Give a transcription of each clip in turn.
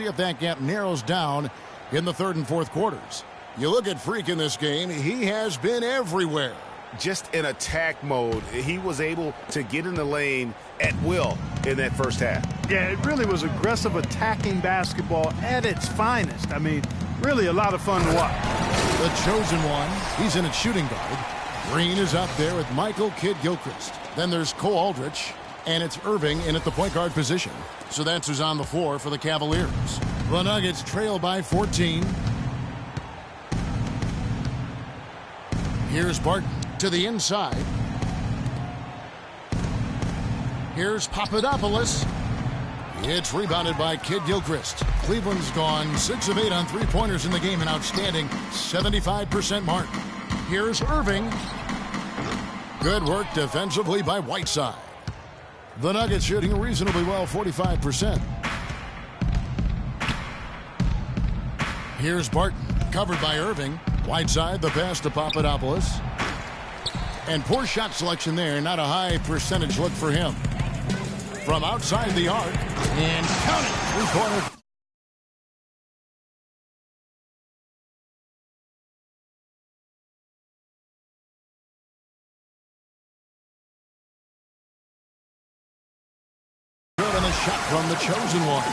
If that gap narrows down in the third and fourth quarters. You look at Freak in this game, he has been everywhere. Just in attack mode, he was able to get in the lane at will in that first half. Yeah, it really was aggressive attacking basketball at its finest. I mean, really a lot of fun to watch. The chosen one, he's in at shooting guard. Green is up there with Michael Kidd-Gilchrist. Then there's Cole Aldrich, and it's Irving in at the point guard position. So that's who's on the floor for the Cavaliers. The Nuggets trail by 14. Here's Barton to the inside. Here's Papadopoulos. It's rebounded by Kidd-Gilchrist. Cleveland's gone 6 of 8 on three-pointers in the game, an outstanding 75% mark. Here's Irving. Good work defensively by Whiteside. The Nuggets shooting reasonably well, 45%. Here's Barton, covered by Irving. Whiteside, the pass to Papadopoulos. And poor shot selection there, not a high percentage look for him. From outside the arc, and count it, three-pointer. Good, and a shot from the chosen one.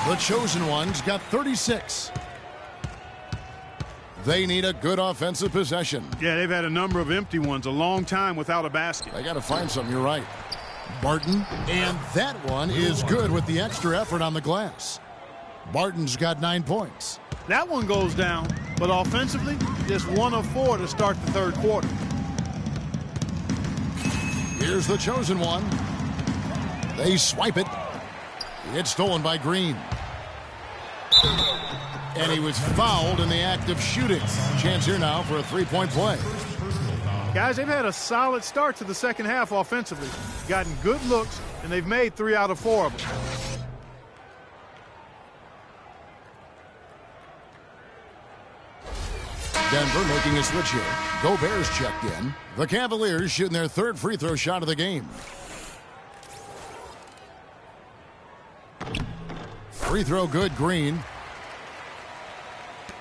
The chosen one's got 36. They need a good offensive possession. Yeah, they've had a number of empty ones, a long time without a basket. They got to find something, you're right. Barton, and that one is good with the extra effort on the glass. Barton's got 9 points. That one goes down, but offensively, just 1 of 4 to start the third quarter. Here's the chosen one. They swipe it. It's stolen by Green. And he was fouled in the act of shooting. Chance here now for a three-point play. Guys, they've had a solid start to the second half offensively. Gotten good looks, and they've made 3 out of 4 of them. Denver making a switch here. Gobert's checked in. The Cavaliers shooting their third free throw shot of the game. Free throw good, Green.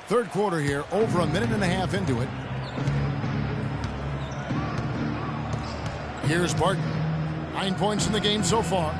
Third quarter here, over a minute and a half into it. Here's Barton. 9 points in the game so far.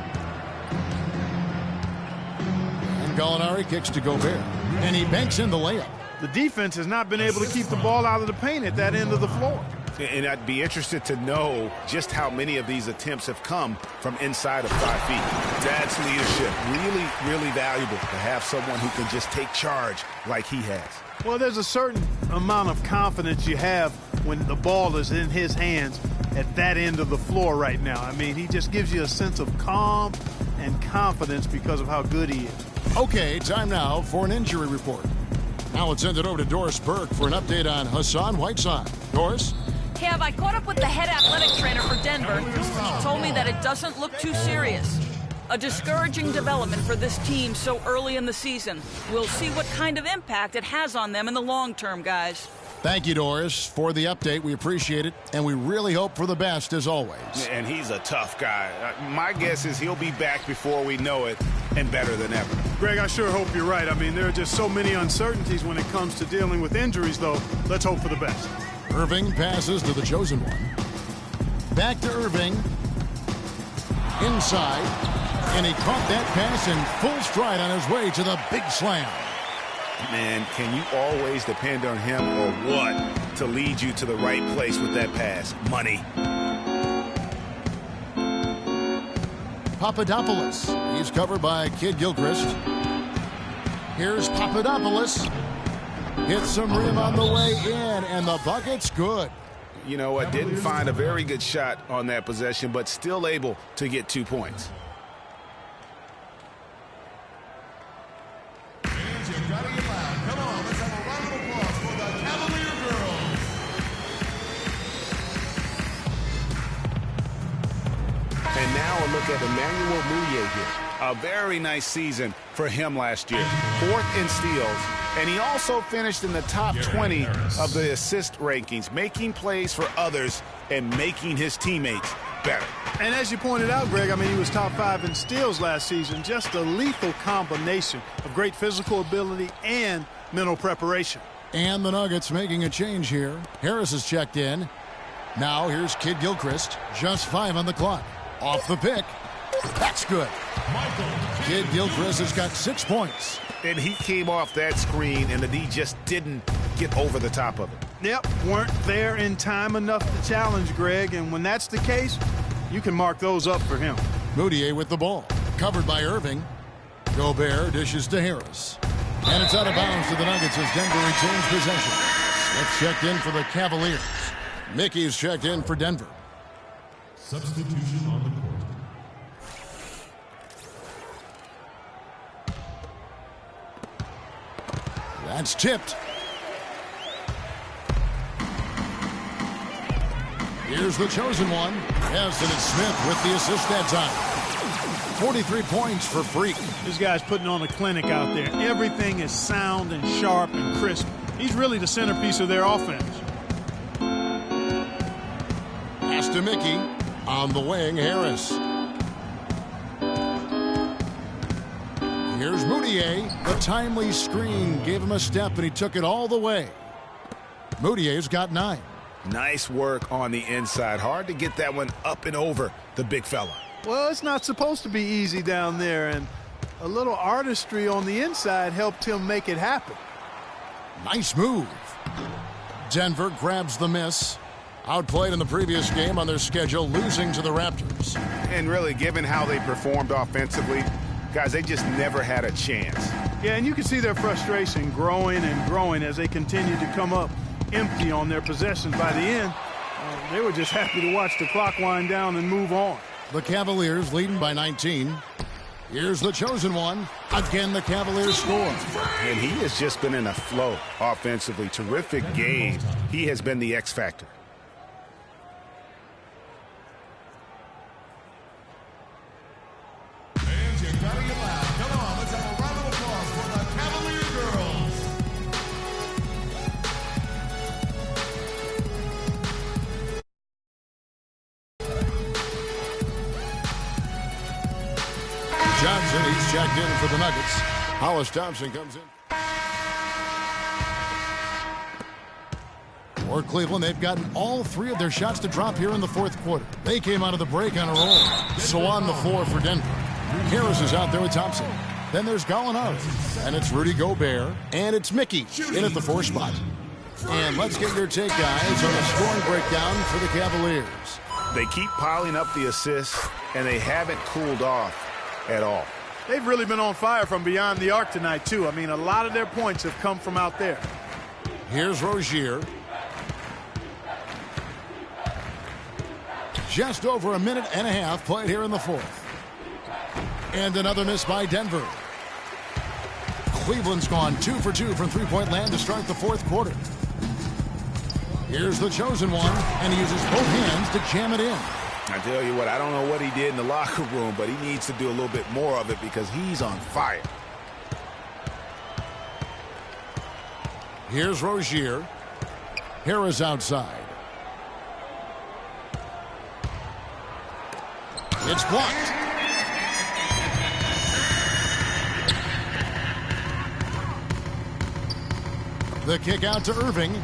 And Gallinari kicks to Gobert. And he banks in the layup. The defense has not been able to keep the ball out of the paint at that end of the floor. And I'd be interested to know just how many of these attempts have come from inside of 5 feet. That's leadership. Really, really valuable to have someone who can just take charge like he has. Well, there's a certain amount of confidence you have when the ball is in his hands at that end of the floor right now. I mean, he just gives you a sense of calm and confidence because of how good he is. Okay, time now for an injury report. Now let's send it over to Doris Burke for an update on Hassan Whiteside. Doris? Kev, I caught up with the head athletic trainer for Denver. He told me that it doesn't look too serious. A discouraging development for this team so early in the season. We'll see what kind of impact it has on them in the long term, guys. Thank you, Doris, for the update. We appreciate it, and we really hope for the best as always. And he's a tough guy. My guess is he'll be back before we know it and better than ever. Greg, I sure hope you're right. I mean, there are just so many uncertainties when it comes to dealing with injuries, though. Let's hope for the best. Irving passes to the chosen one. Back to Irving. Inside. And he caught that pass in full stride on his way to the big slam. Man, can you always depend on him or what to lead you to the right place with that pass? Money. Papadopoulos. He's covered by Kidd-Gilchrist. Here's Papadopoulos. Hits some rim on the way in, and the bucket's good. You know what? Didn't find a very good shot on that possession, but still able to get 2 points. And now a look at Emmanuel Mudiay here. A very nice season for him last year. 4th in steals. And he also finished in the top 20 of the assist rankings, making plays for others and making his teammates better. And as you pointed out, Greg, I mean, he was top 5 in steals last season. Just a lethal combination of great physical ability and mental preparation. And the Nuggets making a change here. Harris is checked in. Now here's Kidd-Gilchrist. Just 5 on the clock. Off the pick. That's good. Kidd-Gilchrist has got 6 points. And he came off that screen, and the D just didn't get over the top of it. Yep, weren't there in time enough to challenge, Greg. And when that's the case, you can mark those up for him. Moutier with the ball. Covered by Irving. Gobert dishes to Harris. And it's out of bounds to the Nuggets as Denver retains possession. Smith checked in for the Cavaliers. Mickey's checked in for Denver. Substitution on the court. That's tipped. Here's the chosen one. Yes, and it's Smith with the assist that time. 43 points for Freak. This guy's putting on a clinic out there. Everything is sound and sharp and crisp. He's really the centerpiece of their offense. Pass to Mickey. On the wing, Harris. Here's Moutier. The timely screen gave him a step, and he took it all the way. Moutier's got 9. Nice work on the inside. Hard to get that one up and over the big fella. Well, it's not supposed to be easy down there, and a little artistry on the inside helped him make it happen. Nice move. Denver grabs the miss. Outplayed in the previous game on their schedule, losing to the Raptors. And really, given how they performed offensively, guys, they just never had a chance. Yeah, and you can see their frustration growing and growing as they continue to come up empty on their possessions. By the end, they were just happy to watch the clock wind down and move on. The Cavaliers leading by 19. Here's the chosen one. Again, the Cavaliers score. And he has just been in a flow offensively. Terrific game. He has been the X factor. Fans, you gotta get loud. Come on, let's have a round of applause for the Cavalier girls. Johnson, he's checked in for the Nuggets. Hollis Thompson comes in. For Cleveland, they've gotten all 3 of their shots to drop here in the 4th quarter. They came out of the break on a roll. So on the floor for Denver. Harris is out there with Thompson. Then there's Gallinari. And it's Rudy Gobert. And it's Mickey in at the 4 spot. And let's get your take, guys, on the scoring breakdown for the Cavaliers. They keep piling up the assists, and they haven't cooled off at all. They've really been on fire from beyond the arc tonight, too. I mean, a lot of their points have come from out there. Here's Rozier. Just over a minute and a half played here in the 4th. And another miss by Denver. Cleveland's gone 2 for 2 from three-point land to start the 4th quarter. Here's the chosen one, and he uses both hands to jam it in. I tell you what, I don't know what he did in the locker room, but he needs to do a little bit more of it because he's on fire. Here's Rozier. Harris outside. It's blocked. The kick out to Irving.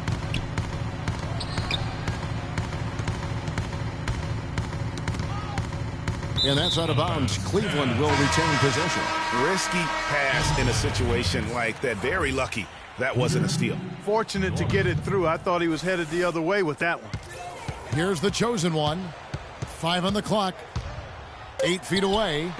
And that's out of bounds. Cleveland will retain possession. Risky pass in a situation like that. Very lucky that wasn't a steal. Fortunate to get it through. I thought he was headed the other way with that one. Here's the chosen one. 5 on the clock. 8 feet away.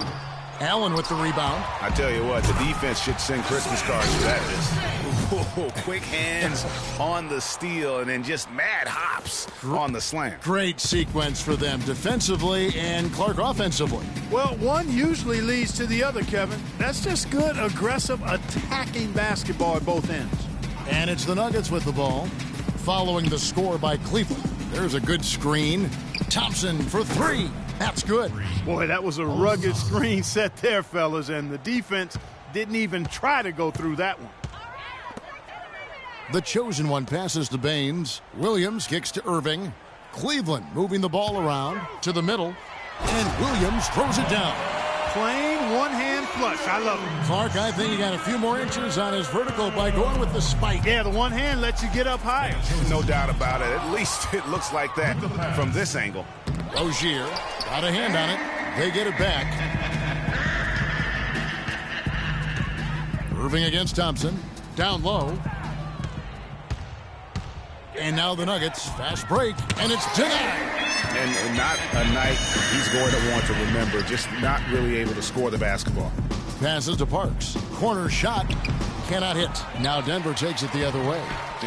Allen with the rebound. I tell you what, the defense should send Christmas cards for that. Quick hands on the steal and then just mad hops on the slam. Great sequence for them defensively and Clark offensively. Well, one usually leads to the other, Kevin. That's just good, aggressive, attacking basketball at both ends. And it's the Nuggets with the ball. Following the score by Cleveland. There's a good screen. Thompson for 3. That's good. Boy, that was a rugged screen set there, fellas, and the defense didn't even try to go through that one. The chosen one passes to Baines. Williams kicks to Irving. Cleveland moving the ball around to the middle, and Williams throws it down. Plain one-hand flush. I love it. Clark, I think he got a few more inches on his vertical by going with the spike. Yeah, the one hand lets you get up higher. No doubt about it. At least it looks like that from this angle. Rozier got a hand on it. They get it back. Irving against Thompson. Down low. And now the Nuggets. Fast break. And it's denied. And not a night he's going to want to remember. Just not really able to score the basketball. Passes to Parks. Corner shot. Cannot hit. Now Denver takes it the other way.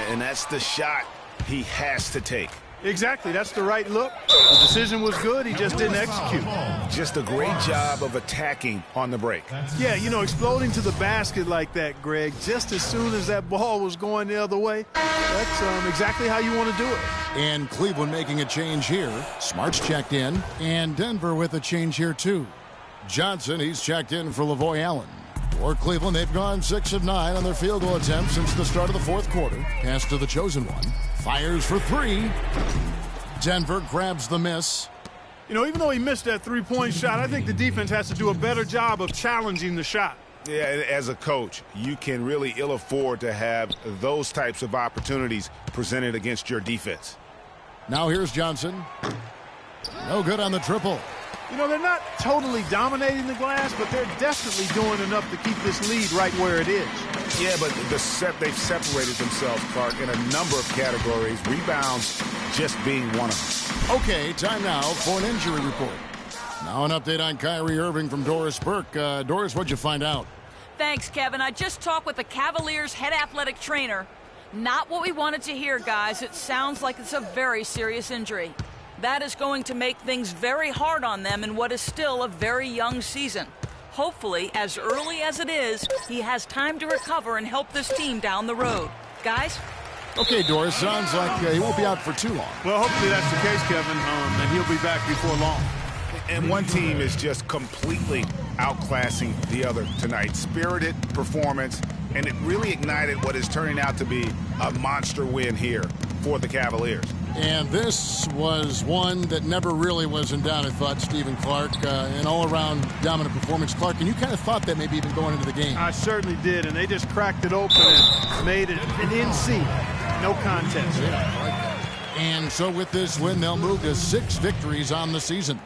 And that's the shot he has to take. Exactly. That's the right look. The decision was good. He just didn't execute. Just a great job of attacking on the break. Yeah, you know, exploding to the basket like that, Greg, just as soon as that ball was going the other way, that's exactly how you want to do it. And Cleveland making a change here. Smart's checked in. And Denver with a change here, too. Johnson, he's checked in for Lavoy Allen. For Cleveland, they've gone 6 of 9 on their field goal attempts since the start of the fourth quarter. Pass to the chosen one. Fires for 3. Denver grabs the miss. You know, even though he missed that three-point shot, I think the defense has to do a better job of challenging the shot. Yeah, as a coach, you can really ill afford to have those types of opportunities presented against your defense. Now here's Johnson. No good on the triple. You know, they're not totally dominating the glass, but they're definitely doing enough to keep this lead right where it is. Yeah, but they've separated themselves, Clark, in a number of categories. Rebounds just being one of them. Okay, time now for an injury report. Now an update on Kyrie Irving from Doris Burke. Doris, what'd you find out? Thanks, Kevin. I just talked with the Cavaliers' head athletic trainer. Not what we wanted to hear, guys. It sounds like it's a very serious injury. That is going to make things very hard on them in what is still a very young season. Hopefully, as early as it is, he has time to recover and help this team down the road. Guys? Okay, Doris, sounds like he won't be out for too long. Well, hopefully that's the case, Kevin, and he'll be back before long. And one team is just completely outclassing the other tonight. Spirited performance, and it really ignited what is turning out to be a monster win here for the Cavaliers. And this was one that never really was in doubt, I thought, Stephen Clark. An all-around dominant performance. Clark, and you kind of thought that maybe even going into the game. I certainly did, and they just cracked it open and made it an NC. No contest. Yeah, I like that. And so with this win, they'll move to 6 victories on the season.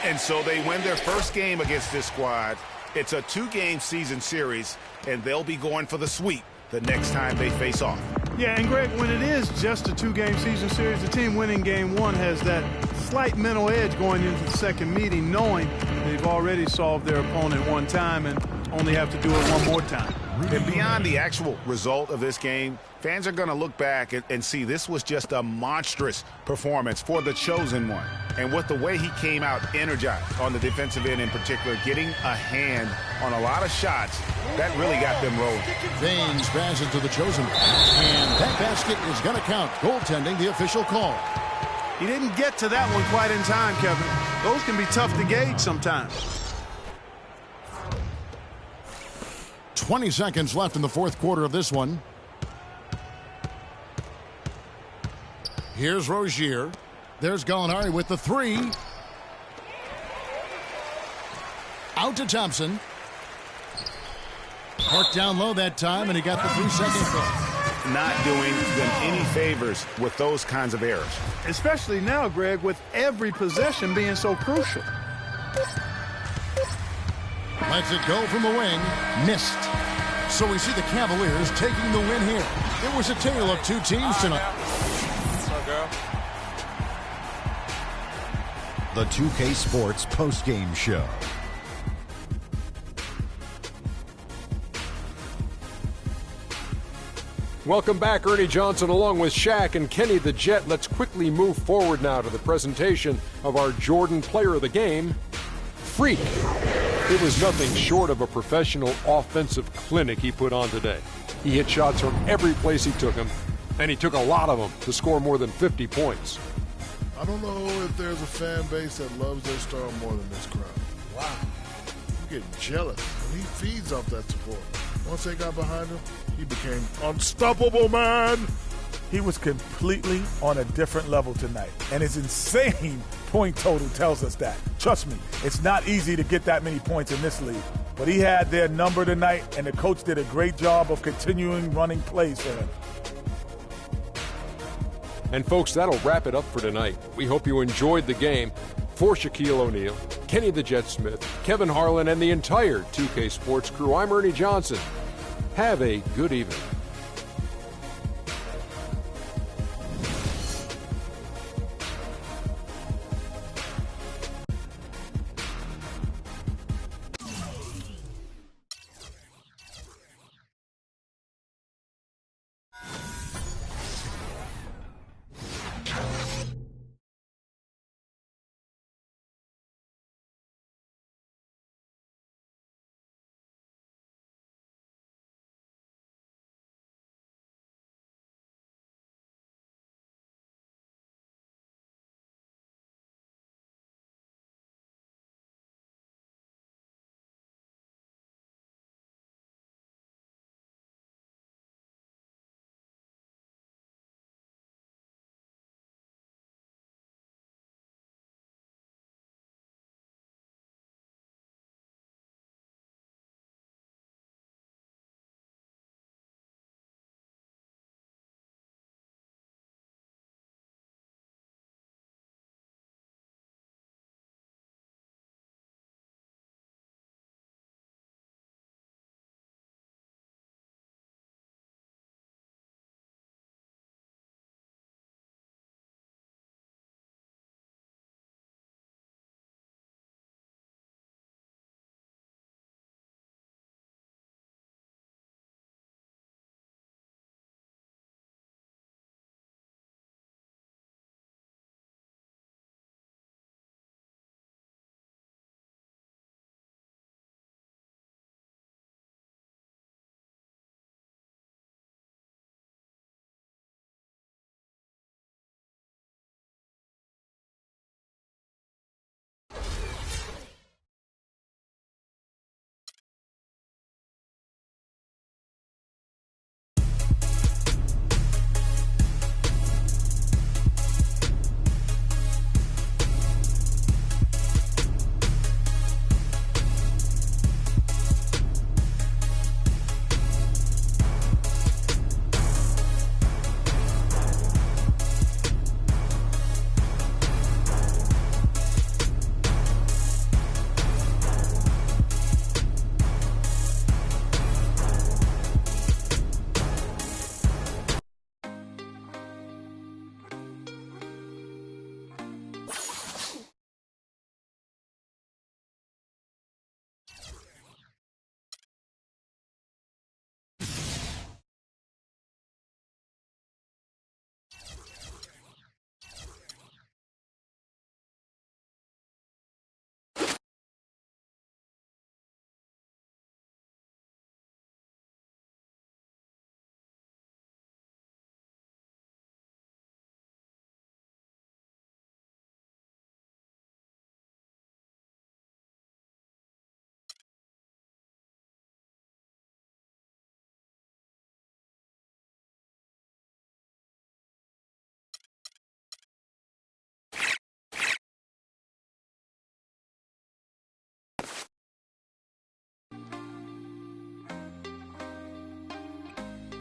And so they win their first game against this squad. It's a 2-game season series, and they'll be going for the sweep the next time they face off. Yeah, and Greg, when it is just a 2-game season series, the team winning game 1 has that slight mental edge going into the second meeting, knowing they've already solved their opponent one time and only have to do it one more time. And beyond the actual result of this game, fans are going to look back and see this was just a monstrous performance for the chosen one. And with the way he came out energized on the defensive end in particular, getting a hand on a lot of shots, that really got them rolling. Baines passes to the chosen one. And that basket is going to count. Goaltending, the official call. He didn't get to that one quite in time, Kevin. Those can be tough to gauge sometimes. 20 seconds left in the fourth quarter of this one. Here's Rozier. There's Gallinari with the 3. Out to Thompson. Park down low that time, and he got the 3-second call. Not doing them any favors with those kinds of errors. Especially now, Greg, with every possession being so crucial. Lets it go from the wing. Missed. So we see the Cavaliers taking the win here. It was a tale of 2 teams tonight. The 2K Sports postgame show. Welcome back, Ernie Johnson along with Shaq and Kenny the Jet. Let's quickly move forward now to the presentation of our Jordan Player of the Game, Freak. It was nothing short of a professional offensive clinic he put on today. He hit shots from every place he took them, and he took a lot of them to score more than 50 points. I don't know if there's a fan base that loves their star more than this crowd. Wow. I'm getting jealous. And he feeds off that support. Once they got behind him, he became unstoppable, man. He was completely on a different level tonight. And his insane point total tells us that. Trust me, it's not easy to get that many points in this league. But he had their number tonight, and the coach did a great job of continuing running plays for him. And folks, that'll wrap it up for tonight. We hope you enjoyed the game. For Shaquille O'Neal, Kenny the Jet Smith, Kevin Harlan, and the entire 2K Sports crew, I'm Ernie Johnson. Have a good evening.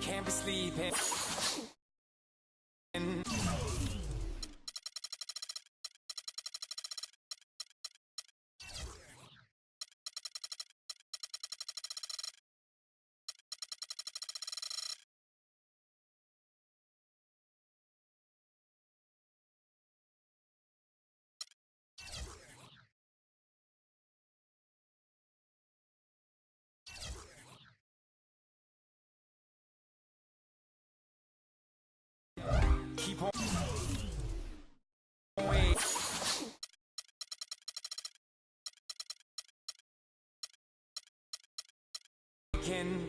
Can't be sleeping. Keep on. Wait. Can